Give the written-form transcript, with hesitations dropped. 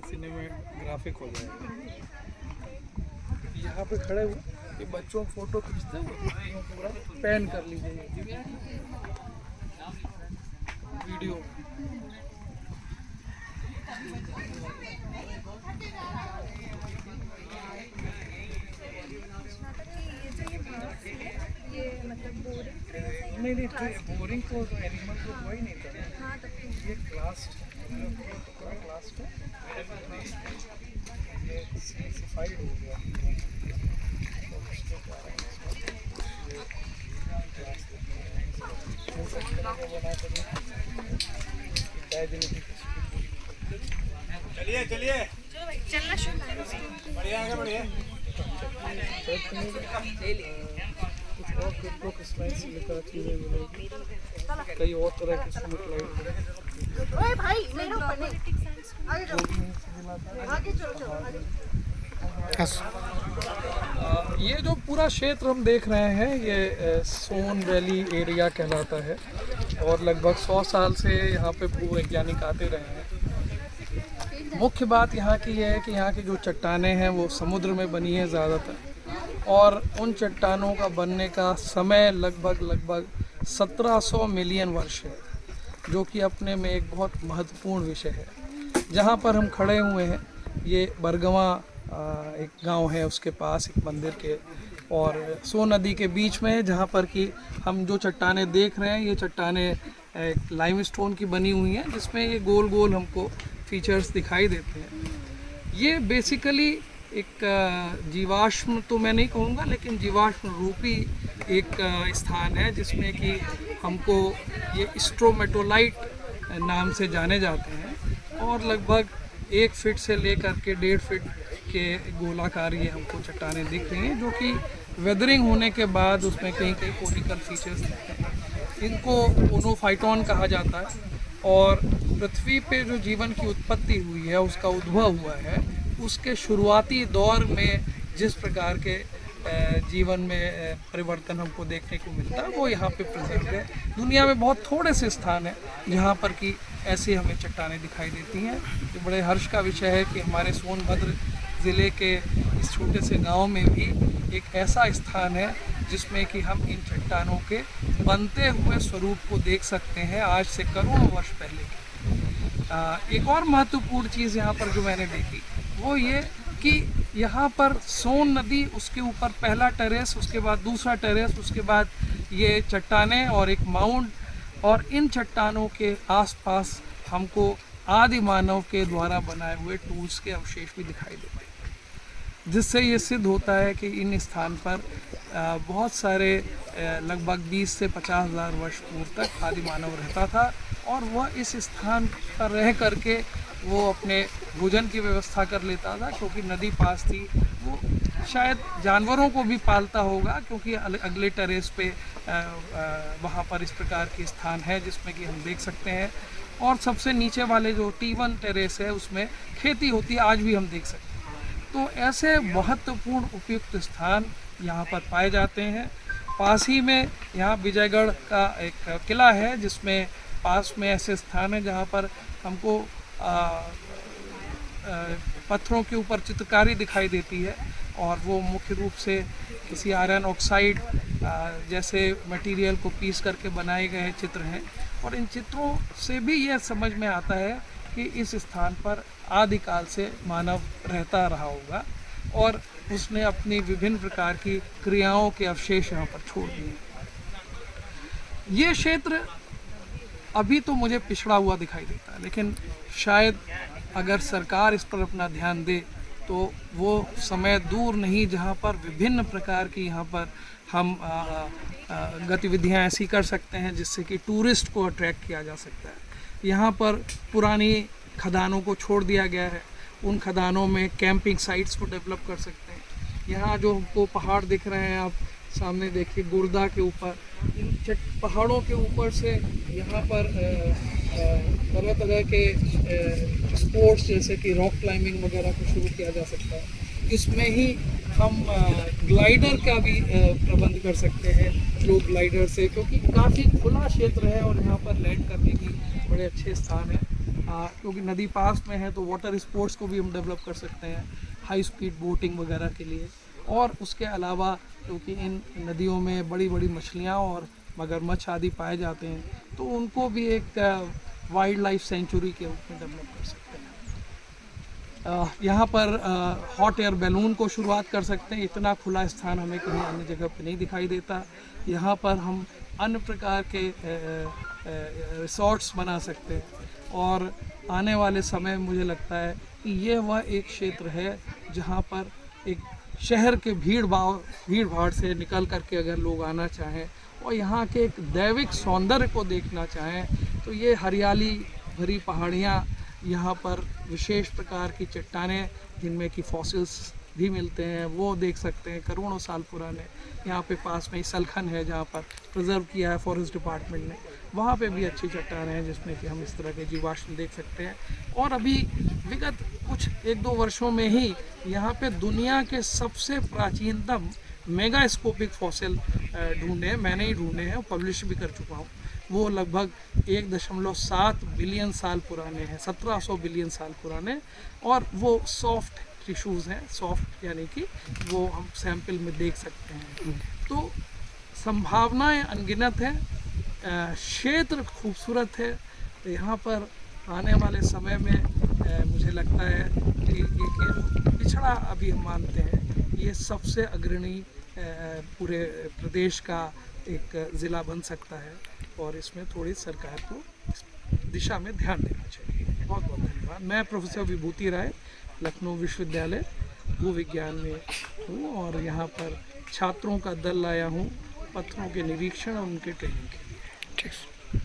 सिनेमेग्राफिक हो जाएगा। यहाँ पे खड़े हुए ये बच्चों फोटो खींचते हुए पूरा पैन कर लीजिए वीडियो। ये मतलब बोरिंग नहीं बोरिंग तो एनिमल तो हुआ ही नहीं था। हाँ तब ये क्लास क्लास है, ये सफाई हो गया तो उसके कारण चलिए चलिए चलना शुरू बढ़िया आगे बढ़िए। कुछ और क्रिप्टो करेंसी लेकर चीज़ें मिलेगी, कई और तरह के सूट लाइट ओए भाई मेरे ऊपर नहीं आगे चलो ये जो पूरा क्षेत्र हम देख रहे हैं ये सोन वैली एरिया कहलाता है और लगभग 100 साल से यहाँ पे भूवैज्ञानिक आते रहे हैं। मुख्य बात यहाँ की है कि यहाँ की जो चट्टानें हैं वो समुद्र में बनी है ज़्यादातर, और उन चट्टानों का बनने का समय लगभग 1700 मिलियन वर्ष है, जो कि अपने में एक बहुत महत्वपूर्ण विषय है। जहाँ पर हम खड़े हुए हैं ये बरगवा एक गांव है, उसके पास एक मंदिर के, और सोन नदी के बीच में है, जहाँ पर कि हम जो चट्टानें देख रहे हैं ये चट्टानें एक लाइमस्टोन की बनी हुई हैं, जिसमें ये गोल गोल हमको फीचर्स दिखाई देते हैं। ये बेसिकली एक जीवाश्म तो मैं नहीं कहूँगा, लेकिन जीवाश्म रूपी एक स्थान है जिसमें कि हमको ये स्ट्रोमेटोलाइट नाम से जाने जाते हैं, और लगभग 1 फीट से लेकर के 1.5 फीट के गोलाकार ये हमको चट्टानें दिख रही हैं, जो कि वेदरिंग होने के बाद उसमें कहीं कहीं कोनिकल फीचर्स दिखते हैं। इनको ओनोफाइटोन कहा जाता है, और पृथ्वी पे जो जीवन की उत्पत्ति हुई है, उसका उद्भव हुआ है, उसके शुरुआती दौर में जिस प्रकार के जीवन में परिवर्तन हमको देखने को मिलता है वो यहाँ पे प्रेजेंट है। दुनिया में बहुत थोड़े से स्थान हैं जहाँ पर कि ऐसे हमें चट्टानें दिखाई देती हैं। तो बड़े हर्ष का विषय है कि हमारे सोनभद्र ज़िले के इस छोटे से गांव में भी एक ऐसा स्थान है जिसमें कि हम इन चट्टानों के बनते हुए स्वरूप को देख सकते हैं, आज से करोड़ों वर्ष पहले की। एक और महत्वपूर्ण चीज़ यहाँ पर जो मैंने देखी वो ये कि यहाँ पर सोन नदी, उसके ऊपर पहला टेरेस, उसके बाद दूसरा टेरेस, उसके बाद ये चट्टानें और एक माउंट, और इन चट्टानों के आसपास हमको आदि मानव के द्वारा बनाए हुए टूल्स के अवशेष भी दिखाई देते हैं, जिससे ये सिद्ध होता है कि इन स्थान पर बहुत सारे लगभग 20 से 50 हज़ार वर्ष पूर्व तक आदि मानव रहता था, और वह इस स्थान पर रह करके वो अपने भोजन की व्यवस्था कर लेता था, क्योंकि नदी पास थी। वो शायद जानवरों को भी पालता होगा, क्योंकि अगले टेरेस पे वहाँ पर इस प्रकार के स्थान है जिसमें कि हम देख सकते हैं, और सबसे नीचे वाले जो T1 टेरेस है उसमें खेती होती है, आज भी हम देख सकते हैं। तो ऐसे महत्वपूर्ण उपयुक्त स्थान यहाँ पर पाए जाते हैं। पास ही में यहाँ विजयगढ़ का एक किला है, जिसमें पास में ऐसे स्थान है जहाँ पर हमको पत्थरों के ऊपर चित्रकारी दिखाई देती है, और वो मुख्य रूप से किसी आयरन ऑक्साइड जैसे मटेरियल को पीस करके बनाए गए चित्र हैं। और इन चित्रों से भी यह समझ में आता है कि इस स्थान पर आदिकाल से मानव रहता रहा होगा, और उसने अपनी विभिन्न प्रकार की क्रियाओं के अवशेष यहाँ पर छोड़ दिए। ये क्षेत्र अभी तो मुझे पिछड़ा हुआ दिखाई देता है, लेकिन शायद अगर सरकार इस पर अपना ध्यान दे तो वो समय दूर नहीं जहाँ पर विभिन्न प्रकार की यहाँ पर हम गतिविधियाँ ऐसी कर सकते हैं जिससे कि टूरिस्ट को अट्रैक्ट किया जा सकता है। यहाँ पर पुरानी खदानों को छोड़ दिया गया है, उन खदानों में कैंपिंग साइट्स को डेवलप कर सकते हैं। यहाँ जो हमको पहाड़ दिख रहे हैं, आप सामने देखिए गुर्दा के ऊपर, इन पहाड़ों के ऊपर से यहाँ पर तरह तरह के स्पोर्ट्स जैसे कि रॉक क्लाइंबिंग वगैरह को शुरू किया जा सकता है। इसमें ही हम ग्लाइडर का भी प्रबंध कर सकते हैं, स्लो ग्लाइडर से, क्योंकि काफ़ी खुला क्षेत्र है और यहाँ पर लैंड करने की बड़े अच्छे स्थान हैं। क्योंकि नदी पास में है तो वाटर स्पोर्ट्स को भी हम डेवलप कर सकते हैं, हाई स्पीड बोटिंग वगैरह के लिए। और उसके अलावा क्योंकि इन नदियों में बड़ी बड़ी मछलियाँ और मगरमच्छ आदि पाए जाते हैं, तो उनको भी एक वाइल्ड लाइफ सेंचुरी के रूप में डेवलप कर सकते हैं। यहाँ पर हॉट एयर बैलून को शुरुआत कर सकते हैं। इतना खुला स्थान हमें कहीं अन्य जगह पे नहीं दिखाई देता। यहाँ पर हम अन्य प्रकार के रिसोर्ट्स बना सकते हैं और आने वाले समय में मुझे लगता है कि ये वह एक क्षेत्र है जहाँ पर एक शहर के भीड़ भाड़ से निकल करके अगर लोग आना चाहें और यहाँ के एक दैविक सौंदर्य को देखना चाहें, तो ये हरियाली भरी पहाड़ियाँ, यहाँ पर विशेष प्रकार की चट्टानें जिनमें कि फॉसिल्स भी मिलते हैं, वो देख सकते हैं, करोड़ों साल पुराने। यहाँ पे पास में ही सलखन है जहाँ पर प्रिजर्व किया है फॉरेस्ट डिपार्टमेंट ने, वहाँ पे भी अच्छी चट्टानें हैं जिसमें कि हम इस तरह के जीवाश्म देख सकते हैं। और अभी विगत कुछ 1-2 वर्षों में ही यहाँ पे दुनिया के सबसे प्राचीनतम मेगास्कोपिक फॉसिल ढूंढे, मैंने ही ढूंढे हैं, पब्लिश भी कर चुका हूँ। वो लगभग 1.7 बिलियन साल पुराने हैं, 1700 बिलियन साल पुराने, और वो सॉफ्ट टिश्यूज़ हैं, सॉफ्ट यानी कि वो हम सैंपल में देख सकते हैं। तो संभावनाएं अनगिनत हैं, क्षेत्र खूबसूरत है। तो यहाँ पर आने वाले समय में मुझे लगता है कि ये पिछड़ा अभी हम मानते हैं, ये सबसे अग्रणी पूरे प्रदेश का एक ज़िला बन सकता है और इसमें थोड़ी सरकार को इस दिशा में ध्यान देना चाहिए। बहुत बहुत धन्यवाद। मैं प्रोफेसर विभूति राय, लखनऊ विश्वविद्यालय भूविज्ञान में हूँ और यहाँ पर छात्रों का दल लाया हूँ पत्थरों के निरीक्षण और उनके ट्रेनिंग के लिए। ठीक।